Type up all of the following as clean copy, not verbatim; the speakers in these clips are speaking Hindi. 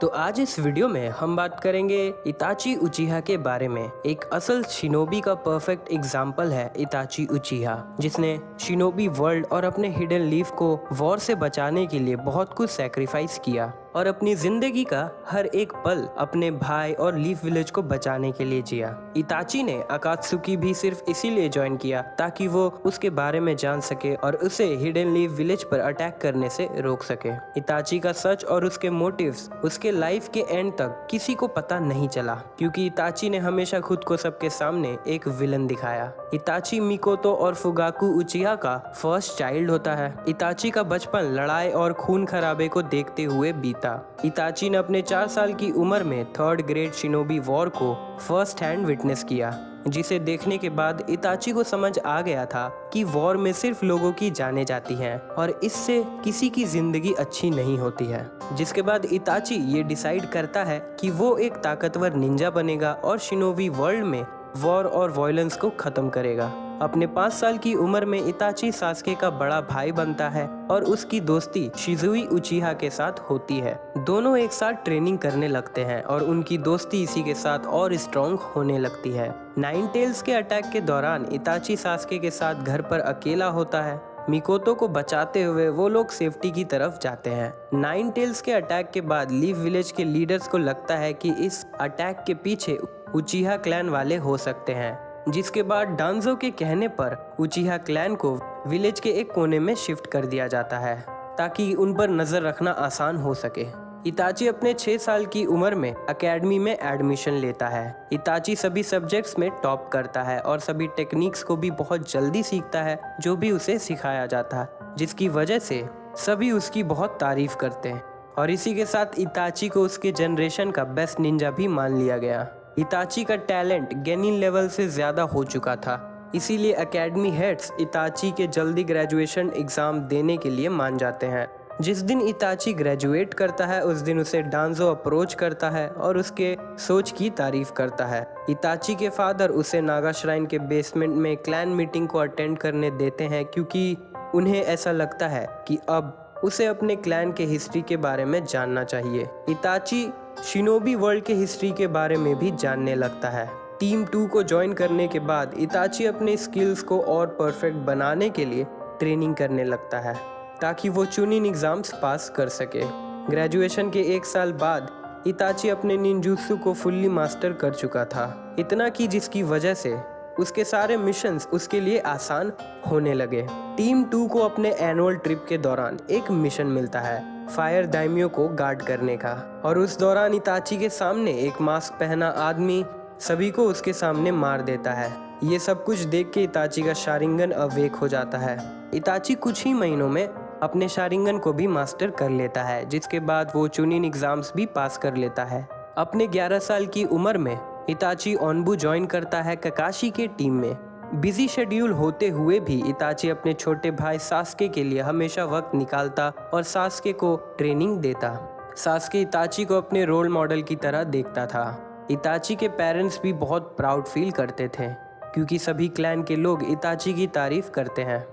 तो आज इस वीडियो में हम बात करेंगे इताची उचिहा के बारे में। एक असल शिनोबी का परफेक्ट एग्जाम्पल है इताची उचिहा, जिसने शिनोबी वर्ल्ड और अपने हिडन लीफ को वॉर से बचाने के लिए बहुत कुछ सैक्रिफाइस किया और अपनी जिंदगी का हर एक पल अपने भाई और लीफ विलेज को बचाने के लिए जिया। इताची ने अकात्सुकी भी सिर्फ इसीलिए ज्वाइन किया ताकि वो उसके बारे में जान सके और उसे हिडन लीफ विलेज पर अटैक करने से रोक सके। इताची का सच और उसके मोटिव्स उसके लाइफ के एंड तक किसी को पता नहीं चला, क्योंकि इताची ने हमेशा खुद को सबके सामने एक विलन दिखाया। इताची मिकोतो और फुगाकू उचिहा का फर्स्ट चाइल्ड होता है। इताची का बचपन लड़ाई और खून खराबे को देखते हुए बीता। इताची ने अपने 4 साल की उम्र में 3rd ग्रेड शिनोबी वॉर को फर्स्ट हैंड विटनेस किया, जिसे देखने के बाद इताची को समझ आ गया था कि वॉर में सिर्फ लोगों की जाने जाती हैं और इससे किसी की जिंदगी अच्छी नहीं होती है। जिसके बाद इताची ये डिसाइड करता है कि वो एक ताकतवर निंजा बनेगा और शिनोबी वर्ल्ड में वॉर और वायलेंस को खत्म करेगा। अपने 5 साल की उम्र में इताची सास्के का बड़ा भाई बनता है और उसकी दोस्ती शिजुई उचिहा के साथ होती है। दोनों एक साथ ट्रेनिंग करने लगते हैं और उनकी दोस्ती इसी के साथ और स्ट्रॉन्ग होने लगती है। 9 टेल्स के अटैक के दौरान इताची सास्के के साथ घर पर अकेला होता है। मिकोतो को बचाते हुए वो लोग सेफ्टी की तरफ जाते हैं। 9 टेल्स के अटैक के बाद लीफ विलेज के लीडर्स को लगता है कि इस अटैक के पीछे उचिहा क्लैन वाले हो सकते हैं, जिसके बाद डांजो के कहने पर उचिहा क्लैन को विलेज के एक कोने में शिफ्ट कर दिया जाता है ताकि उन पर नजर रखना आसान हो सके। इताची अपने 6 साल की उम्र में एकेडमी में एडमिशन लेता है। इताची सभी सब्जेक्ट्स में टॉप करता है और सभी टेक्निक्स को भी बहुत जल्दी सीखता है जो भी उसे सिखाया जाता है, जिसकी वजह से सभी उसकी बहुत तारीफ करते हैं और इसी के साथ इताची को उसके जनरेशन का बेस्ट निंजा भी मान लिया गया। इताची का टैलेंट गेनिन लेवल से ज़्यादा हो चुका था, इसीलिए एकेडमी हेड्स इताची के जल्दी ग्रेजुएशन एग्ज़ाम देने के लिए मान जाते हैं। जिस दिन इताची ग्रेजुएट करता है उस दिन उसे डांजो अप्रोच करता है और उसके सोच की तारीफ करता है। इताची के फादर उसे नागा श्राइन के बेसमेंट में क्लैन मीटिंग को अटेंड करने देते हैं, क्योंकि उन्हें ऐसा लगता है कि अब उसे अपने क्लैन के हिस्ट्री के बारे में जानना चाहिए। इताची शिनोबी वर्ल्ड के हिस्ट्री के बारे में भी जानने लगता है। टीम 2 को ज्वाइन करने के बाद इताची अपने स्किल्स को और परफेक्ट बनाने के लिए ट्रेनिंग करने लगता है ताकि वो चुनिन एग्जाम्स पास कर सके। ग्रेजुएशन के 1 साल बाद इताची अपने निंजुत्सु को फुल्ली मास्टर कर चुका था, इतना कि जिसकी वजह से उसके सारे मिशंस उसके लिए आसान होने लगे। टीम 2 को अपने एनुअल ट्रिप के दौरान एक मिशन मिलता है फायर दाइमियो को गार्ड करने का, और उस दौरान इताची के सामने एक मास्क पहना आदमी सभी को उसके सामने मार देता है। ये सब कुछ देख के इताची का शारिंगन अवेक हो जाता है। इताची कुछ ही महीनों में अपने शारिंगन को भी मास्टर कर लेता है, जिसके बाद वो चुनिन एग्जाम्स भी पास कर लेता है। अपने 11 साल की उम्र में इताची ओनबू ज्वाइन करता है ककाशी के टीम में। बिजी शेड्यूल होते हुए भी इताची अपने छोटे भाई सास्के के लिए हमेशा वक्त निकालता और सास्के को ट्रेनिंग देता। सास्के इताची को अपने रोल मॉडल की तरह देखता था। इताची के पेरेंट्स भी बहुत प्राउड फील करते थे, क्योंकि सभी क्लैन के लोग इताची की तारीफ करते हैं।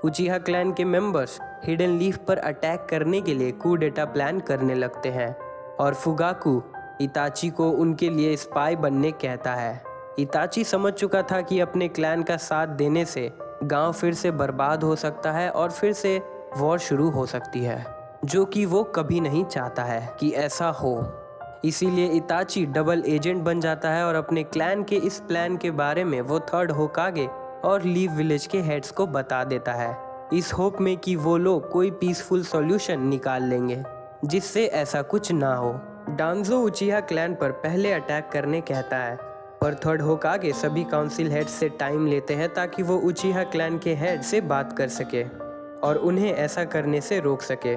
उचिहा क्लैन के मेंबर्स हिडन लीफ पर अटैक करने के लिए कू डेटा प्लान करने लगते हैं और फुगाकू इताची को उनके लिए स्पाई बनने कहता है। इताची समझ चुका था कि अपने क्लैन का साथ देने से गांव फिर से बर्बाद हो सकता है और फिर से वॉर शुरू हो सकती है, जो कि वो कभी नहीं चाहता है कि ऐसा हो। इसीलिए इताची डबल एजेंट बन जाता है और अपने क्लैन के इस प्लान के बारे में वो 3rd होकागे और लीफ विलेज के हेड्स को बता देता है, इस होप में कि वो लोग कोई पीसफुल सॉल्यूशन निकाल लेंगे जिससे ऐसा कुछ ना हो। डांजो उचिहा क्लैन पर पहले अटैक करने कहता है, पर 3rd होकागे सभी काउंसिल हेड से टाइम लेते हैं ताकि वो उचिहा क्लैन के हेड से बात कर सके और उन्हें ऐसा करने से रोक सके।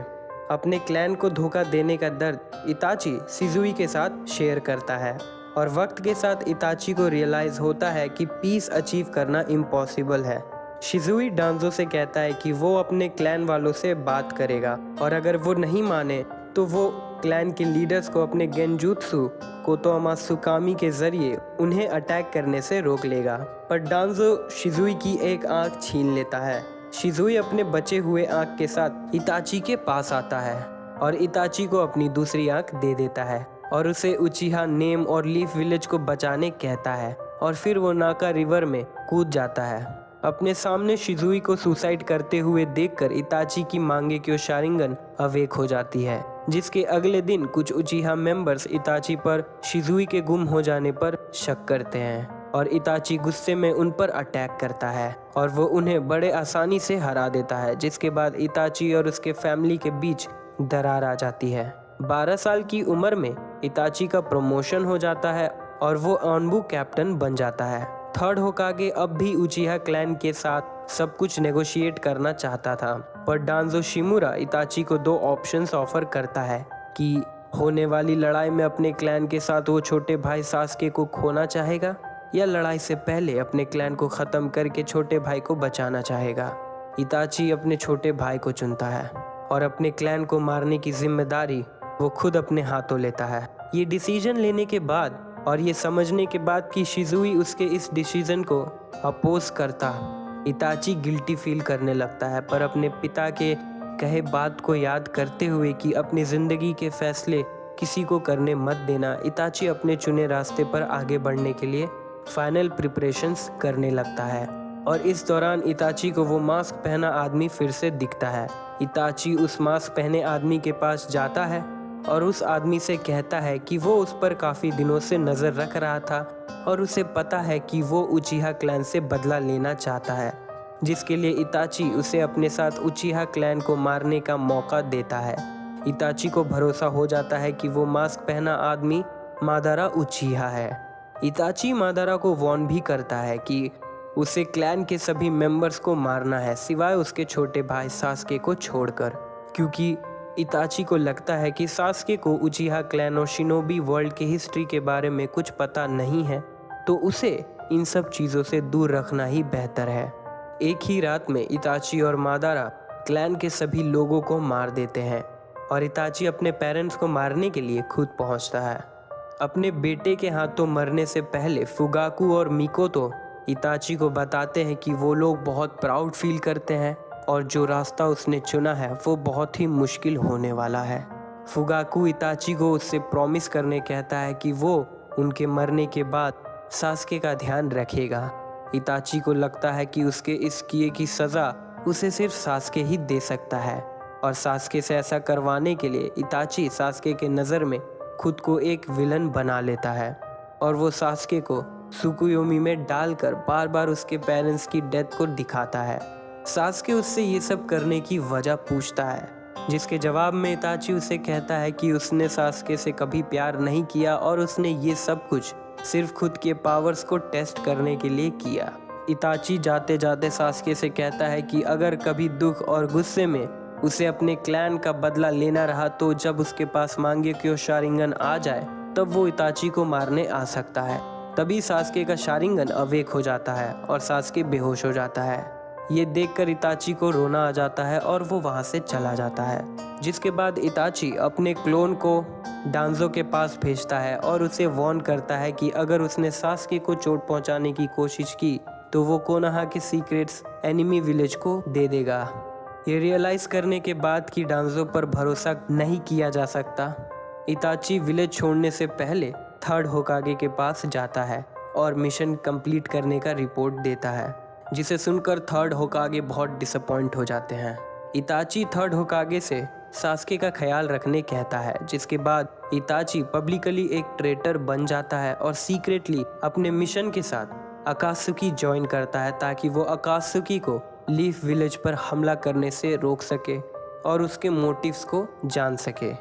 अपने क्लैन को धोखा देने का दर्द इताची शिजुई के साथ शेयर करता है और वक्त के साथ इताची को रियलाइज होता है कि पीस अचीव करना इम्पॉसिबल है। शिजुई डांजो से कहता है कि वो अपने क्लैन वालों से बात करेगा और अगर वो नहीं माने तो वो क्लैन के लीडर्स को अपने गेंजुत्सु कोतोमा सुकामी के जरिए उन्हें अटैक करने से रोक लेगा, पर डांजो शिजुई की एक आंख छीन लेता है। शिजुई अपने बचे हुए आंख के साथ इताची के पास आता है और इताची को अपनी दूसरी आंख दे देता है और उसे उचिहा नेम और लीफ विलेज को बचाने कहता है और फिर वो नाका रिवर में कूद जाता है। अपने सामने शिजुई को सुसाइड करते हुए देखकर इताची की मांगेक्यो शारिंगन अवेक हो जाती है, जिसके अगले दिन कुछ उचिहा मेंबर्स इताची पर शिजुई के गुम हो जाने पर शक करते हैं और इताची गुस्से में उन पर अटैक करता है और वो उन्हें बड़े आसानी से हरा देता है, जिसके बाद इताची और उसके फैमिली के बीच दरार आ जाती है। 12 साल की उम्र में इताची का प्रमोशन हो जाता है और वो ऑनबू कैप्टन बन जाता है। थर्ड होकागे अब भी उचिहा क्लैन के साथ सब कुछ नेगोशिएट करना चाहता था, पर डांजो शिमुरा इताची को 2 ऑप्शंस ऑफर करता है कि होने वाली लड़ाई में अपने क्लैन के साथ वो छोटे भाई सास्के को खोना चाहेगा या लड़ाई से पहले अपने क्लैन को ख़त्म करके छोटे भाई को बचाना चाहेगा। इताची अपने छोटे भाई को चुनता है और अपने क्लैन को मारने की जिम्मेदारी वो खुद अपने हाथों लेता है। ये डिसीजन लेने के बाद और ये समझने के बाद कि शिजुई उसके इस डिसीजन को अपोज करता, इताची गिल्टी फील करने लगता है, पर अपने पिता के कहे बात को याद करते हुए कि अपनी ज़िंदगी के फैसले किसी को करने मत देना, इताची अपने चुने रास्ते पर आगे बढ़ने के लिए फाइनल प्रिपरेशंस करने लगता है। और इस दौरान इताची को वो मास्क पहना आदमी फिर से दिखता है। इताची उस मास्क पहने आदमी के पास जाता है और उस आदमी से कहता है कि वो उस पर काफ़ी दिनों से नज़र रख रहा था और उसे पता है कि वो उचिहा क्लैन से बदला लेना चाहता है, जिसके लिए इताची उसे अपने साथ उचिहा क्लैन को मारने का मौका देता है। इताची को भरोसा हो जाता है कि वो मास्क पहना आदमी मादारा उचिहा है। इताची मादारा को वार्न भी करता है कि उसे क्लैन के सभी मेंबर्स को मारना है सिवाय उसके छोटे भाई सास्के को छोड़कर, क्योंकि इताची को लगता है कि सास्के को उचिहा क्लैन और शिनोबी वर्ल्ड के हिस्ट्री के बारे में कुछ पता नहीं है, तो उसे इन सब चीज़ों से दूर रखना ही बेहतर है। एक ही रात में इताची और मादारा क्लैन के सभी लोगों को मार देते हैं और इताची अपने पेरेंट्स को मारने के लिए खुद पहुंचता है। अपने बेटे के हाथों मरने से पहले फुगाकू और मिकोतो इताची को बताते हैं कि वो लोग बहुत प्राउड फील करते हैं और जो रास्ता उसने चुना है वो बहुत ही मुश्किल होने वाला है। फुगाकू इताची को उससे प्रॉमिस करने कहता है कि वो उनके मरने के बाद सास्के का ध्यान रखेगा। इताची को लगता है कि उसके इस किए की सज़ा उसे सिर्फ सास्के ही दे सकता है और सास्के से ऐसा करवाने के लिए इताची सास्के के नज़र में खुद को एक विलन बना लेता है और वो सास्के को सुकुयोमी में डालकर बार बार उसके पेरेंट्स की डेथ को दिखाता है। सास्के उससे ये सब करने की वजह पूछता है, जिसके जवाब में इताची उसे कहता है कि उसने सास्के से कभी प्यार नहीं किया और उसने ये सब कुछ सिर्फ खुद के पावर्स को टेस्ट करने के लिए किया। इताची जाते जाते सास्के से कहता है कि अगर कभी दुख और गुस्से में उसे अपने क्लैन का बदला लेना रहा तो जब उसके पास मांगेक्यो शारिंगन आ जाए तब वो इताची को मारने आ सकता है। तभी सास्के का शारिंगन अवेक हो जाता है और सास्के बेहोश हो जाता है। ये देखकर इताची को रोना आ जाता है और वो वहाँ से चला जाता है, जिसके बाद इताची अपने क्लोन को डांजो के पास भेजता है और उसे वार्न करता है कि अगर उसने सास्के को चोट पहुँचाने की कोशिश की तो वो कोनोहा के सीक्रेट्स एनिमी विलेज को दे देगा। ये रियलाइज़ करने के बाद कि डांजो पर भरोसा नहीं किया जा सकता, इताची विलेज छोड़ने से पहले थर्ड होकागे के पास जाता है और मिशन कंप्लीट करने का रिपोर्ट देता है, जिसे सुनकर थर्ड होकागे बहुत डिसअपॉइंट हो जाते हैं। इताची थर्ड होकागे से सास्के का ख्याल रखने कहता है, जिसके बाद इताची पब्लिकली एक ट्रेटर बन जाता है और सीक्रेटली अपने मिशन के साथ अकात्सुकी ज्वाइन करता है ताकि वो अकात्सुकी को लीफ विलेज पर हमला करने से रोक सके और उसके मोटिव्स को जान सके।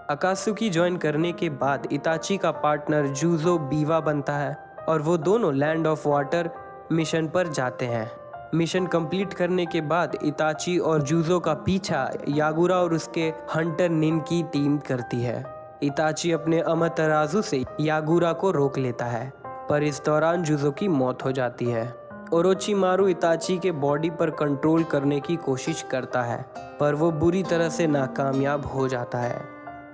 अकात्सुकी ज्वाइन करने के बाद इताची का पार्टनर जूजो बीवा बनता है और वो दोनों लैंड ऑफ वाटर मिशन पर जाते हैं। मिशन कंप्लीट करने के बाद इताची और जूजो का पीछा यागुरा और उसके हंटर निन की टीम करती है। इताची अपने अमतराजु से यागुरा को रोक लेता है, पर इस दौरान जूजो की मौत हो जाती है। ओरोचिमारू इताची के बॉडी पर कंट्रोल करने की कोशिश करता है, पर वो बुरी तरह से नाकामयाब हो जाता है।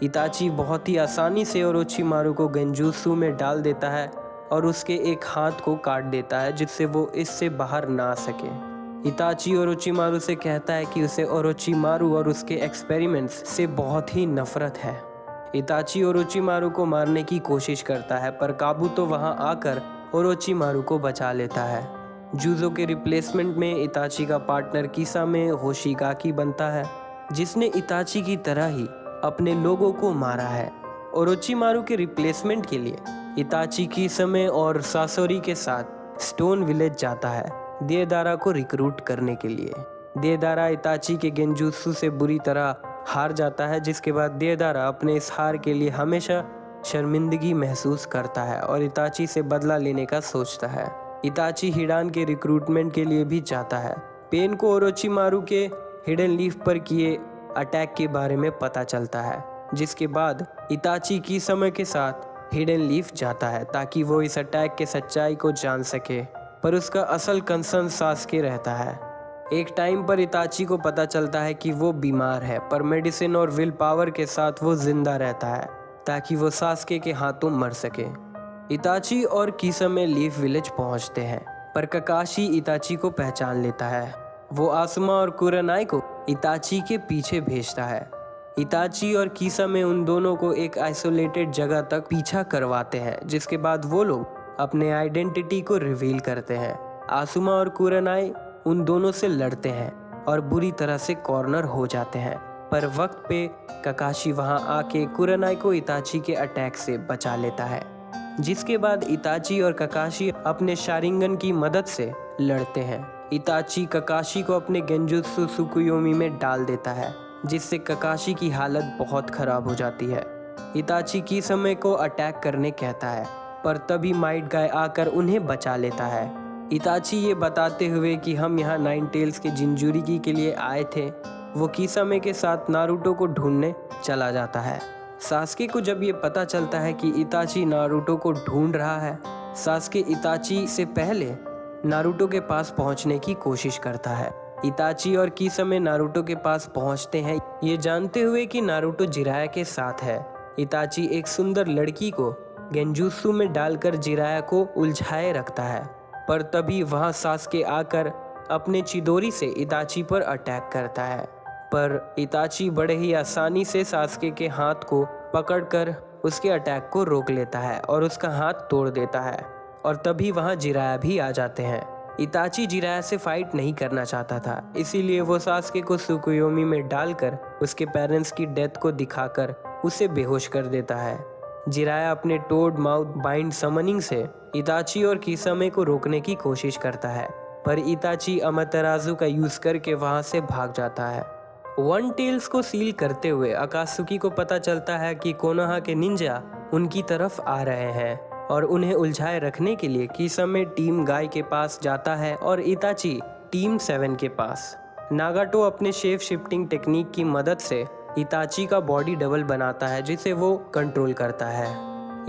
इताची बहुत ही आसानी से ओरोचिमारू को गेंजुत्सु में डाल देता है और उसके एक हाथ को काट देता है, जिससे वो इससे बाहर ना आ सके। इताची ओरोचिमारू से कहता है कि उसे ओरोचिमारू और उसके एक्सपेरिमेंट्स से बहुत ही नफरत है। इताची ओरोचिमारू को मारने की कोशिश करता है पर काबुतो वहां आकर ओरोचिमारू को बचा लेता है। जूजो के रिप्लेसमेंट में इताची का पार्टनर किसामे होशिगाकी बनता है, जिसने इताची की तरह ही अपने लोगों को मारा है। ओरोचिमारू के रिप्लेसमेंट के लिए इताची किसामे और सासोरी के साथ स्टोन विलेज जाता है देदारा को रिक्रूट करने के लिए। देदारा इताची के गेंजुत्सु से बुरी तरह हार जाता है, जिसके बाद देदारा अपने इस हार के लिए हमेशा शर्मिंदगी महसूस करता है और इताची से बदला लेने का सोचता है। इताची हिडान के रिक्रूटमेंट के लिए भी जाता है। पेन को ओरोचिमारू के हिडन लीफ पर किए अटैक के बारे में पता चलता है, जिसके बाद इताची की समय के साथ हिडन लीफ जाता है ताकि वो इस अटैक के सच्चाई को जान सके, पर उसका असल कंसर्न सास्के रहता है। एक टाइम पर इताची को पता चलता है कि वो बीमार है, पर मेडिसिन और विल पावर के साथ वो जिंदा रहता है ताकि वो सास्के के हाथों मर सके। इताची और किसामे लीफ विलेज पहुंचते हैं, पर ककाशी इताची को पहचान लेता है। वो आसुमा और कुरानाई को इताची के पीछे भेजता है। इताची और किसामे उन दोनों को एक आइसोलेटेड जगह तक पीछा करवाते हैं, जिसके बाद वो लोग अपने आइडेंटिटी को रिवील करते हैं। आसुमा और कुरानाई उन दोनों से लड़ते हैं और बुरी तरह से कॉर्नर हो जाते हैं, पर वक्त पे ककाशी वहां आके कुरानाई को इताची के अटैक से बचा लेता है। जिसके बाद इताची और ककाशी अपने शारिंगन की मदद से लड़ते हैं। इताची ककाशी को अपने गेंजुत्सु सुकुयोमी में डाल देता है, जिससे ककाशी की हालत बहुत खराब हो जाती है। इताची किसामे को अटैक करने कहता है, पर तभी माइट गाय आकर उन्हें बचा लेता है। इताची ये बताते हुए कि हम यहाँ नाइन टेल्स के जिंजुरिकी के लिए आए थे, वो किसामे के साथ नारुतो को ढूंढने चला जाता है। सास्के को जब ये पता चलता है कि इताची नारुतो को ढूंढ रहा है, सास्के इताची से पहले नारुतो के पास पहुंचने की कोशिश करता है। इताची और किसामे नारुतो के पास पहुंचते हैं, ये जानते हुए कि नारुतो जिराया के साथ है। इताची एक सुंदर लड़की को गेंजुत्सु में डालकर जिराया को उलझाए रखता है, पर तभी वहां सास्के आकर अपने चिदोरी से इताची पर अटैक करता है, पर इताची बड़े ही आसानी से सास्के के हाथ को पकड़कर उसके अटैक को रोक लेता है और उसका हाथ तोड़ देता है। और तभी वहां जिराया भी आ जाते हैं। इताची जिराया से फाइट नहीं करना चाहता था, इसीलिए वो सास्के को सुकुयोमी में डालकर उसके पेरेंट्स की डेथ को दिखाकर उसे बेहोश कर देता है। जिराया अपने टोड माउथ बाइंड समनिंग से इताची और किसामे को रोकने की कोशिश करता है, पर इताची अमातेराजु का यूज करके वहां से भाग जाता है। वन टेल्स को सील करते हुए अकात्सुकी को पता चलता है कि कोनोहा के निंजा उनकी तरफ आ रहे हैं और उन्हें उलझाए रखने के लिए किसामे टीम गाय के पास जाता है और इताची टीम 7 के पास। नागाटो अपने शेप शिफ्टिंग टेक्निक की मदद से इताची का बॉडी डबल बनाता है, जिसे वो कंट्रोल करता है।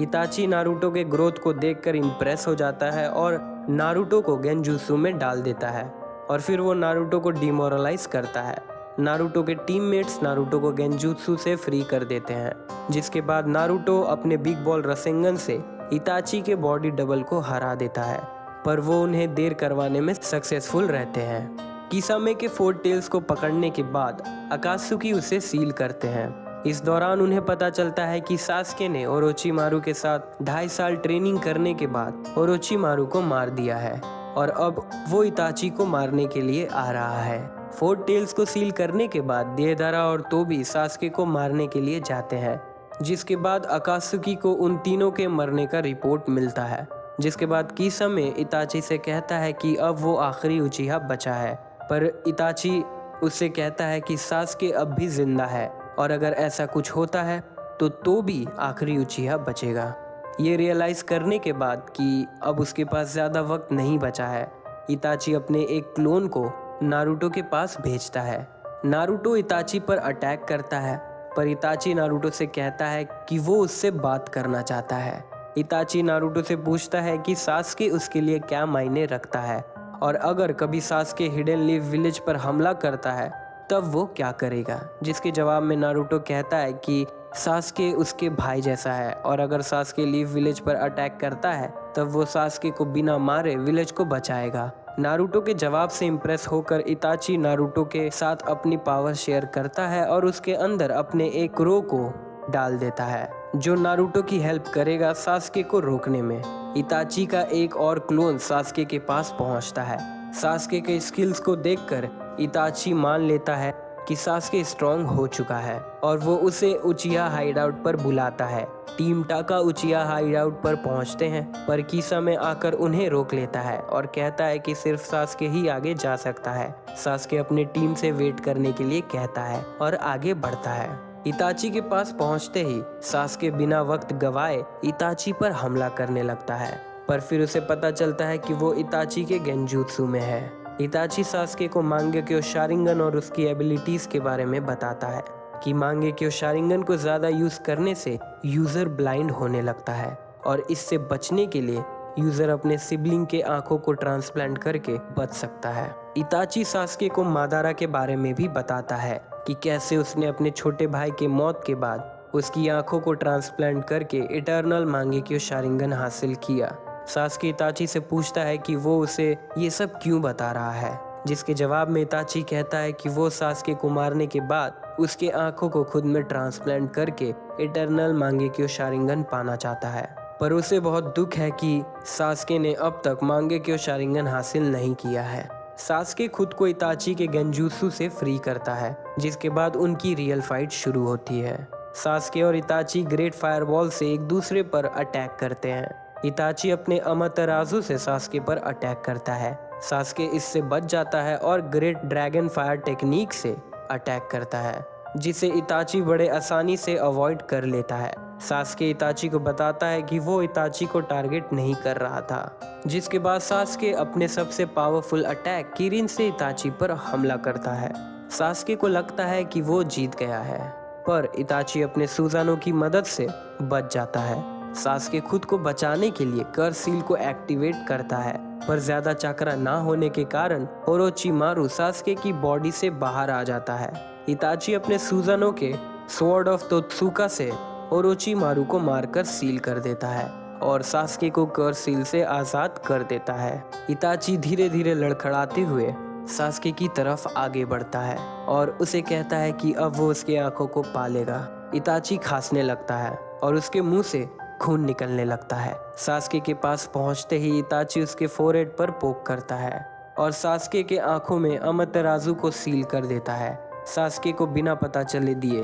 इताची नारुतो के ग्रोथ को देखकर इम्प्रेस हो जाता है और नारुतो को गेंजुत्सु में डाल देता है और फिर वो नारुतो को डिमोरलाइज करता है। नारुतो के टीममेट्स नारुतो को गेंजुत्सु से फ्री कर देते हैं, जिसके बाद नारुतो अपने बिग बॉल रसेंगन से इताची के बॉडी डबल को हरा देता है, पर वो उन्हें देर करवाने में सक्सेसफुल रहते हैं। किसामे के 4 टेल्स को पकड़ने के बाद अकात्सुकी उसे सील करते हैं। इस दौरान उन्हें पता चलता है कि सास्के ने ओरोचिमारू के साथ 2.5 साल ट्रेनिंग करने के बाद ओरोचिमारू को मार दिया है और अब वो इताची को मारने के लिए आ रहा है। 4 टेल्स को सील करने के बाद देदारा और तोबी सास्के को मारने के लिए जाते हैं, जिसके बाद अकात्सुकी को उन तीनों के मरने का रिपोर्ट मिलता है। जिसके बाद किसामे इताची से कहता है कि अब वो आखिरी उचिहा बचा है, पर इताची उससे कहता है कि सास्के अब भी जिंदा है और अगर ऐसा कुछ होता है तो भी आखिरी उचिहा बचेगा। ये रियलाइज करने के बाद कि अब उसके पास ज़्यादा वक्त नहीं बचा है, इताची अपने एक क्लोन को नारुतो के पास भेजता है। नारुतो इताची पर अटैक करता है, पर इताची नारुतो से कहता है कि वो उससे बात करना चाहता है। इताची नारुतो से पूछता है कि सास्के उसके लिए क्या मायने रखता है और अगर कभी सास्के हिडन लीफ विलेज पर हमला करता है तब वो क्या करेगा, जिसके जवाब में नारुतो कहता है कि सास्के उसके भाई जैसा है और अगर सास्के लीफ विलेज पर अटैक करता है तब वो सास्के को बिना मारे विलेज को बचाएगा। नारुतो के जवाब से इम्प्रेस होकर इताची नारुतो के साथ अपनी पावर शेयर करता है और उसके अंदर अपने एक क्रो को डाल देता है जो नारुतो की हेल्प करेगा सास्के को रोकने में। इताची का एक और क्लोन सास्के के पास पहुंचता है। सास्के के स्किल्स को देखकर इताची मान लेता है कि सास्के स्ट्रॉन्ग हो चुका है और वो उसे उचिहा हाइडआउट पर बुलाता है। टीम टाका उचिहा हाइडआउट पर पहुंचते हैं पर कीसा में आकर उन्हें रोक लेता है और कहता है कि सिर्फ सास्के ही आगे जा सकता है। सास्के अपनी टीम से वेट करने के लिए कहता है और आगे बढ़ता है। इताची के पास पहुंचते ही सास्के बिना वक्त गवाए इताची पर हमला करने लगता है पर फिर उसे पता चलता है कि वो इताची के गेंजुत्सु में है। इताची सास्के को मांगेक्यो शारिंगन और उसकी एबिलिटीज के बारे में बताता है कि मांगेक्यो शारिंगन को ज्यादा यूज करने से यूजर ब्लाइंड होने लगता है और इससे बचने के लिए यूजर अपने सिबलिंग के आंखों को ट्रांसप्लांट करके बच सकता है। इताची सास्के को मादारा के बारे में भी बताता है कि कैसे उसने अपने छोटे भाई के मौत के बाद उसकी आंखों को ट्रांसप्लांट करके इटर्नल मांगेक्यो शारिंगन हासिल किया। सास्के इताची से पूछता है कि वो उसे ये सब क्यों बता रहा है, जिसके जवाब में इताची कहता है कि वो सास्के को मारने के बाद उसके आंखों को खुद में ट्रांसप्लांट करके इटर्नल मांगेक्यो शारिंगन पाना चाहता है पर उसे बहुत दुख है कि सास्के ने अब तक मांगेक्यो शारिंगन हासिल नहीं किया है। सास्के खुद को इताची के गेंजुत्सु से फ्री करता है जिसके बाद उनकी रियल फाइट शुरू होती है। सास्के और इताची ग्रेट फायरबॉल से एक दूसरे पर अटैक करते हैं। इताची अपने अमातेराजु से सास्के पर अटैक करता है। सास्के इससे बच जाता है और ग्रेट ड्रैगन फायर टेक्निक से अटैक करता है जिसे इताची बड़े आसानी से अवॉइड कर लेता है। सास्के इताची को बताता है कि वो इताची को टारगेट नहीं कर रहा था, जिसके बाद सास्के अपने सबसे पावरफुल अटैक किरिन से इताची पर हमला करता है। सास्के को लगता है कि वो जीत गया है पर इताची अपने सुजानो की मदद से बच जाता है। सास्के खुद को बचाने के लिए कर्स सील को एक्टिवेट करता है पर ज्यादा चक्रा ना होने के कारण ओरोचिमारू सास्के की बॉडी से बाहर आ जाता है। इताची अपने सुजानो के स्वॉर्ड ऑफ तोत्सुका से ओरोचिमारू को मारकर सील कर देता है और सास्के को कर्स सील से आजाद कर देता है। इताची धीरे धीरे लड़खड़ाते हुए सास्के की तरफ आगे बढ़ता है और उसे कहता है कि अब वो उसके आंखों को पालेगा। इताची खांसने लगता है और उसके मुंह से खून निकलने लगता है। सास्के के पास पहुंचते ही इताची उसके फोरहेड पर पोक करता है और सास्के के आंखों में अमातेराजु को सील कर देता है सास्के को बिना पता चले दिए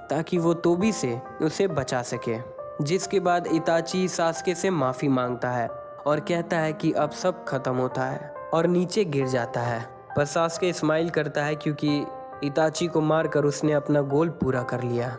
ताकि वो तोबी से उसे बचा सके। जिसके बाद इताची सास्के से माफी मांगता है और कहता है कि अब सब खत्म होता है और नीचे गिर जाता है पर सास्के स्माइल करता है क्योंकि इताची को मारकर उसने अपना गोल पूरा कर लिया।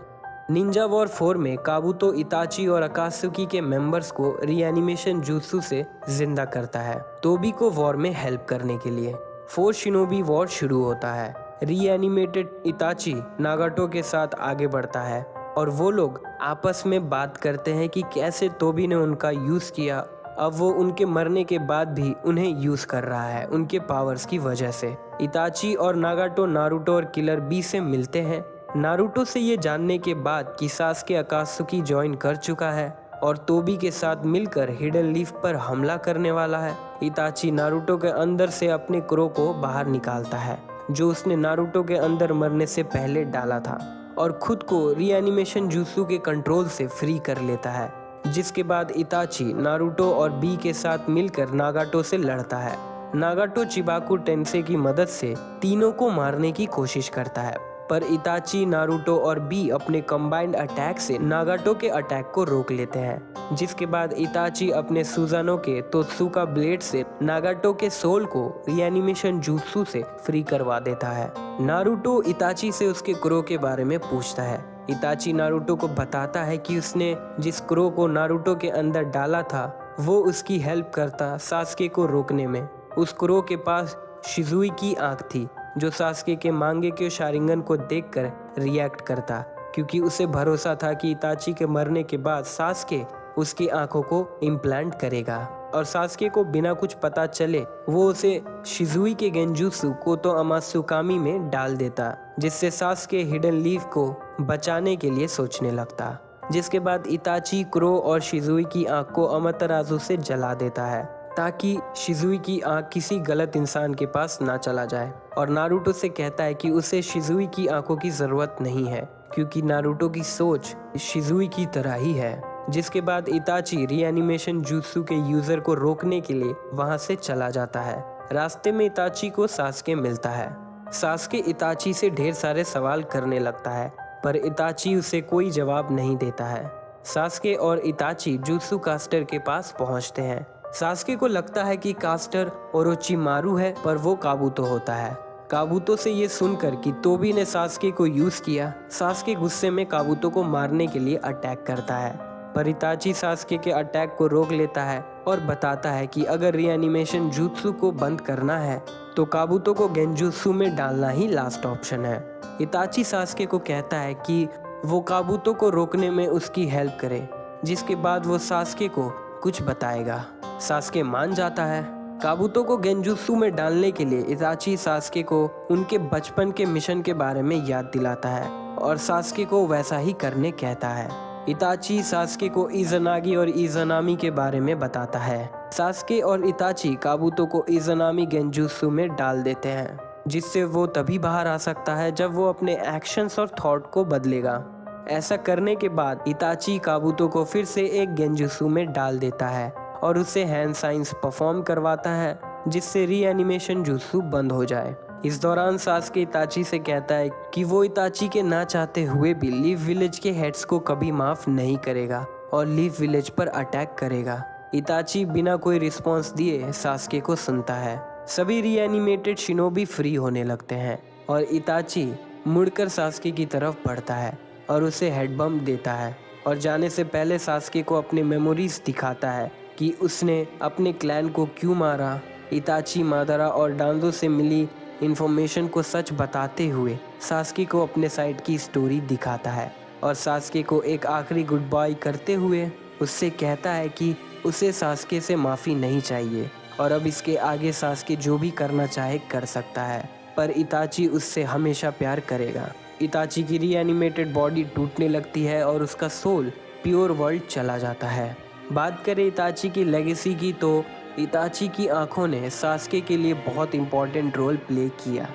निंजा वॉर 4 में काबुतो इताची और अकात्सुकी के मेंबर्स को रीएनिमेशन जुत्सु से जिंदा करता है तोबी को वॉर में हेल्प करने के लिए। 4 शिनोबी वॉर शुरू होता है। रीएनिमेटेड इताची नागाटो के साथ आगे बढ़ता है और वो लोग आपस में बात करते हैं कि कैसे तोबी ने उनका यूज किया। अब वो उनके मरने के बाद भी उन्हें यूज कर रहा है उनके पावर्स की वजह से। इताची और नागाटो नारुतो और किलर बी से मिलते हैं। नारुतो से ये जानने के बाद कि सास्के अकात्सुकी ज्वाइन कर चुका है और तोबी के साथ मिलकर हिडन लीफ पर हमला करने वाला है, इताची नारुतो के अंदर से अपने क्रो को बाहर निकालता है जो उसने नारुतो के अंदर मरने से पहले डाला था और खुद को रीएनिमेशन जुत्सु के कंट्रोल से फ्री कर लेता है। जिसके बाद इताची नारुतो और बी के साथ मिलकर नागाटो से लड़ता है। नागाटो चिबाकू टेंसे की मदद से तीनों को मारने की कोशिश करता है पर इताची नारुतो और बी अपने कंबाइंड अटैक से नागाटो के अटैक को रोक लेते हैं। जिसके बाद इताची अपने सुजानो के तोत्सुका ब्लेड से नागाटो के सोल को रीएनिमेशन जुत्सु से फ्री करवा देता है। नारुतो इताची से उसके क्रो के बारे में पूछता है। इताची नारुतो को बताता है कि उसने जिस क्रो को नारुतो के अंदर डाला था वो उसकी हेल्प करता सास्के को रोकने में। उस क्रो के पास शिजुई की आंख थी जो सास्के के मांगेक्यो शारिंगन को देखकर रिएक्ट करता क्योंकि उसे भरोसा था कि इताची के मरने के बाद सास्के उसकी आंखों को इम्प्लांट करेगा। और सास्के को बिना कुछ पता चले वो उसे शिजुई के गेंजुत्सु कोतो अमात्सुकामी में डाल देता, जिससे सास्के हिडन लीफ को बचाने के लिए सोचने लगता। जिसके बाद इताची क्रो और शिजुई की आंख को अमातेरासु से जला देता है ताकि शिजुई की आंख किसी गलत इंसान के पास ना चला जाए, और नारुतो से कहता है कि उसे शिजुई की आंखों की जरूरत नहीं है क्योंकि नारुतो की सोच शिजुई की तरह ही है। जिसके बाद इताची रीएनिमेशन जुत्सु के यूजर को रोकने के लिए वहां से चला जाता है। रास्ते में इताची को सास्के मिलता है। सास्के इताची से ढेर सारे सवाल करने लगता है पर इताची उसे कोई जवाब नहीं देता है। सास्के और इताची जुत्सु कास्टर के पास पहुंचते हैं। सास्के को लगता है कि कास्टर ओरोचिमारू है पर वो काबुतो होता है। काबुतो से ये सुनकर कि तोबी ने सास्के को यूज किया, सास्के गुस्से में काबुतो को मारने के लिए अटैक करता है, पर इताची सास्के के अटैक को रोक लेता है और बताता है कि अगर रीएनिमेशन जुत्सु को बंद करना है तो काबुतो को गेंजुत्सु में डालना ही लास्ट ऑप्शन है। इताची सास्के को कहता है कि वो काबुतो को रोकने में उसकी हेल्प करे, जिसके बाद वो सास्के को कुछ बताएगा। सास्के मान जाता है। काबुतो को गेंजुत्सु में डालने के लिए इताची सास्के को उनके बचपन के मिशन के बारे में याद दिलाता है और सास्के को वैसा ही करने कहता है। इताची सास्के को इज़नागी और इज़नामी के बारे में बताता है। सास्के और इताची काबुतो को इज़नामी गेंजुत्सु में डाल देते हैं, जिससे वो तभी बाहर आ सकता है जब वो अपने एक्शंस और थॉट को बदलेगा। ऐसा करने के बाद इताची काबुतो को फिर से एक गेंजुत्सु में डाल देता है और उसे हैंड साइंस परफॉर्म करवाता है, जिससे रीएनिमेशन जुत्सु बंद हो जाए। इस दौरान सास्के इताची से कहता है कि वो इताची के ना चाहते हुए भी लीफ विलेज के हेड्स को कभी माफ नहीं करेगा और लीफ विलेज पर अटैक करेगा। इताची बिना कोई रिस्पॉन्स दिए सास्के को सुनता है। सभी रीएनिमेटेड शिनोबी फ्री होने लगते हैं और इताची मुड़कर सास्के की तरफ बढ़ता है और उसे हेड बम्प देता है और जाने से पहले सास्के को अपने मेमोरीज दिखाता है कि उसने अपने क्लैन को क्यों मारा। इताची मादारा और डांजो से मिली इन्फॉर्मेशन को सच बताते हुए सास्के को अपने साइड की स्टोरी दिखाता है और सास्के को एक आखिरी गुड बाय करते हुए उससे कहता है कि उसे सास्के से माफ़ी नहीं चाहिए और अब इसके आगे सास्के जो भी करना चाहे कर सकता है, पर इताची उससे हमेशा प्यार करेगा। इताची की रीएनिमेटेड बॉडी टूटने लगती है और उसका सोल प्योर वर्ल्ड चला जाता है। बात करें इताची की लेगेसी की तो इताची की आंखों ने सास्के के लिए बहुत इंपॉर्टेंट रोल प्ले किया,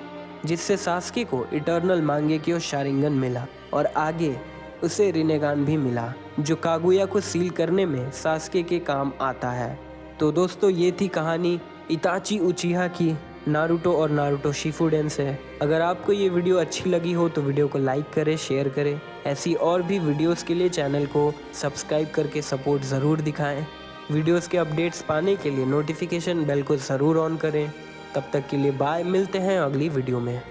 जिससे सास्के को इटर्नल मांगेक्यो शारिंगन मिला और आगे उसे रिनेगान भी मिला, जो कागुया को सील करने में सास्के के काम आता है। तो दोस्तों, ये थी कहानी इताची उचिहा की नारुतो और नारुतो शिपुडेन से। अगर आपको ये वीडियो अच्छी लगी हो तो वीडियो को लाइक करें, शेयर करें। ऐसी और भी वीडियोस के लिए चैनल को सब्सक्राइब करके सपोर्ट ज़रूर दिखाएं। वीडियोस के अपडेट्स पाने के लिए नोटिफिकेशन बेल को ज़रूर ऑन करें। तब तक के लिए बाय, मिलते हैं अगली वीडियो में।